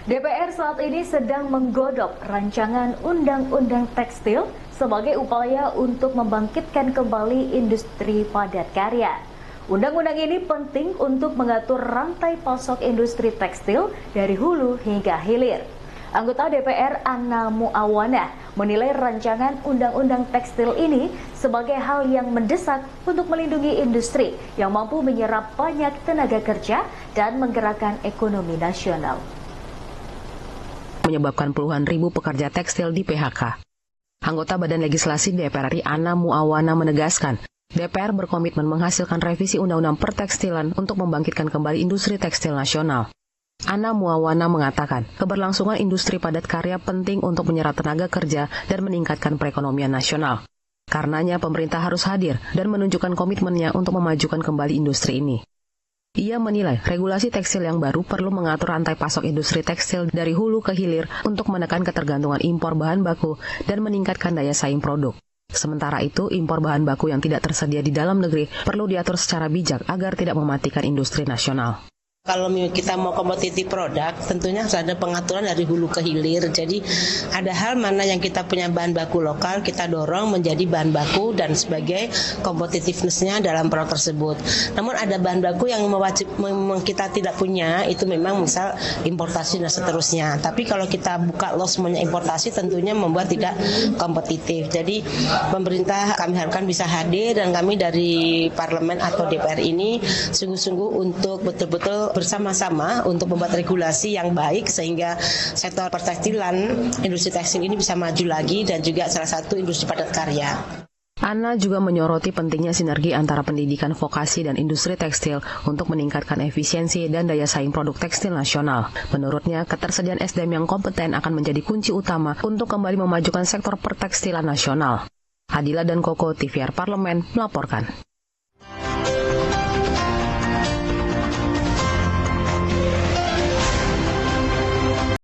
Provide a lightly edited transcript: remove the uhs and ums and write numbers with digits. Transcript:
DPR saat ini sedang menggodok rancangan Undang-Undang Tekstil sebagai upaya untuk membangkitkan kembali industri padat karya. Undang-undang ini penting untuk mengatur rantai pasok industri tekstil dari hulu hingga hilir. Anggota DPR Anna Muawana menilai rancangan Undang-Undang Tekstil ini sebagai hal yang mendesak untuk melindungi industri yang mampu menyerap banyak tenaga kerja dan menggerakkan ekonomi nasional. Menyebabkan puluhan ribu pekerja tekstil di PHK. Anggota Badan Legislasi DPR RI Anna Muawana menegaskan, DPR berkomitmen menghasilkan revisi Undang-Undang Pertekstilan untuk membangkitkan kembali industri tekstil nasional. Anna Muawana mengatakan, keberlangsungan industri padat karya penting untuk menyerap tenaga kerja dan meningkatkan perekonomian nasional. Karenanya pemerintah harus hadir dan menunjukkan komitmennya untuk memajukan kembali industri ini. Ia menilai regulasi tekstil yang baru perlu mengatur rantai pasok industri tekstil dari hulu ke hilir untuk menekan ketergantungan impor bahan baku dan meningkatkan daya saing produk. Sementara itu, impor bahan baku yang tidak tersedia di dalam negeri perlu diatur secara bijak agar tidak mematikan industri nasional. Kalau kita mau kompetitif produk, tentunya harus ada pengaturan dari hulu ke hilir. Jadi ada hal mana yang kita punya bahan baku lokal, kita dorong menjadi bahan baku dan sebagai competitiveness-nya dalam produk tersebut. Namun ada bahan baku yang kita tidak punya, itu memang misal importasi dan seterusnya. Tapi kalau kita buka los semuanya importasi, tentunya membuat tidak kompetitif. Jadi pemerintah kami harapkan bisa hadir dan kami dari parlemen atau DPR ini sungguh-sungguh untuk betul-betul bersama-sama untuk membuat regulasi yang baik sehingga sektor pertekstilan, industri tekstil ini bisa maju lagi dan juga salah satu industri padat karya. Anna juga menyoroti pentingnya sinergi antara pendidikan vokasi dan industri tekstil untuk meningkatkan efisiensi dan daya saing produk tekstil nasional. Menurutnya, ketersediaan SDM yang kompeten akan menjadi kunci utama untuk kembali memajukan sektor pertekstilan nasional. Adila dan Koko, TVR Parlemen, melaporkan.